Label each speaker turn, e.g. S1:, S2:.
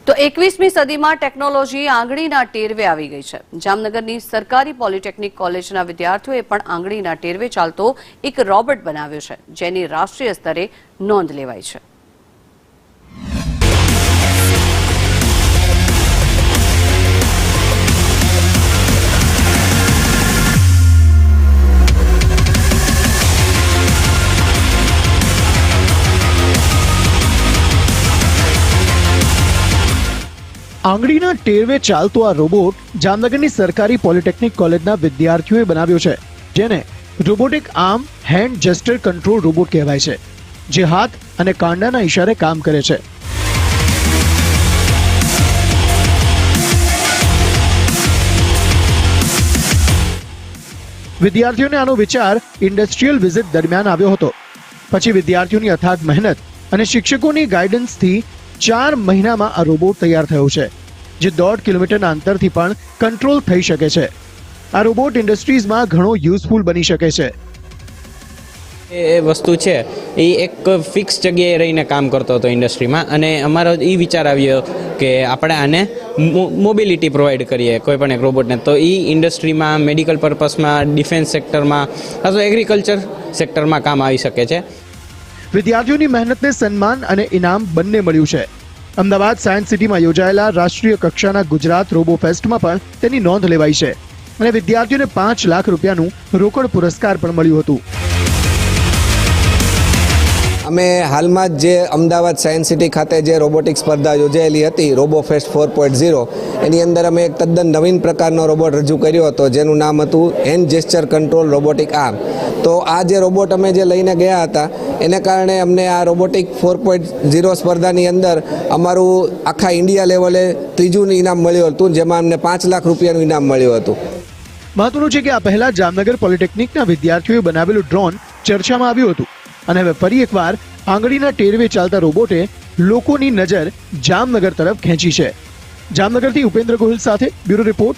S1: તો 21મી સદીમાં ટેકનોલોજી આંગળીના ટેરવે આવી ગઈ છે। જામનગરની સરકારી પોલિટેકનિક કોલેજના વિદ્યાર્થીઓએ પણ આંગળીના ટેરવે ચાલતો એક રોબોટ બનાવ્યો છે, જેની રાષ્ટ્રીય સ્તરે નોંધ લેવાઈ છે।
S2: આંગળીના ટેરવે ચાલતો આ રોબોટ જામનગરની સરકારી પોલિટેકનિક કોલેજના વિદ્યાર્થીઓએ બનાવ્યો છે, જેને robotic arm hand gesture control robot કહેવાય છે, જે હાથ અને કાંડાના ઇશારે કામ કરે છે। વિદ્યાર્થીઓને આનો વિચાર ઇન્ડસ્ટ્રીયલ વિઝિટ દરમિયાન આવ્યો હતો। પછી વિદ્યાર્થીઓની અથાગ મહેનત અને શિક્ષકોની ગાઈડન્સથી 4 મહિનામાં આ રોબોટ તૈયાર થયો છે, જે 1.5 કિલોમીટરના અંતરથી પણ કંટ્રોલ થઈ શકે છે। આ રોબોટ ઇન્ડસ્ટ્રીઝમાં ઘણો યુઝફુલ બની શકે છે।
S3: એ વસ્તુ છે એ એક ફિક્સ જગ્યાએ રહીને કામ કરતો હતો ઇન્ડસ્ટ્રીમાં, અને અમારો એ વિચાર આવ્યો કે આપણે આને મોબિલિટી પ્રોવાઈડ કરીએ કોઈ પણ એક રોબોટને, તો એ ઇન્ડસ્ટ્રીમાં, મેડિકલ પર્પસમાં, ડિફેન્સ સેક્ટરમાં અથવા એગ્રીકલ્ચર સેક્ટરમાં કામ આવી શકે છે।
S2: વિદ્યાર્થીઓની મહેનતને સન્માન અને ઇનામ બંને મળ્યું છે। અમદાવાદ સાયન્સ સિટીમાં યોજાયેલા રાષ્ટ્રીય કક્ષાના ગુજરાત રોબો ફેસ્ટમાં પણ તેની નોંધ લેવાઈ છે, અને વિદ્યાર્થીઓને 5 લાખ રૂપિયાનું રોકડ પુરસ્કાર પણ મળ્યું હતું।
S4: અમે હાલમાં જ જે અમદાવાદ સાયન્સ સિટી ખાતે જે રોબોટિક સ્પર્ધા યોજાયેલી હતી, રોબો ફેસ્ટ 4.0, એની અંદર અમે એક તદ્દન નવીન પ્રકારનો રોબોટ રજૂ કર્યો હતો, જેનું નામ હતું hand gesture control robotic arm. તો આ જે રોબોટ અમે જે લઈને ગયા હતા, એને કારણે અમને આ રોબોટિક 4.0 સ્પર્ધાની અંદર અમારું આખા ઇન્ડિયા લેવલે 3જું ઇનામ મળ્યું હતું, જેમાં અમને 5 લાખ રૂપિયાનું ઇનામ મળ્યું હતું।
S2: મહત્વનું છે કે આ પહેલા જામનગર પોલિટેકનિકના વિદ્યાર્થીઓએ બનાવેલું ડ્રોન ચર્ચામાં આવ્યું હતું, અને હવે ફરી એકવાર આંગળીના ટેરવે ચાલતા રોબોટે લોકોની નજર જામનગર તરફ ખેંચી છે। જામનગરથી ઉપેન્દ્ર ગોહિલ સાથે બ્યુરો રિપોર્ટ,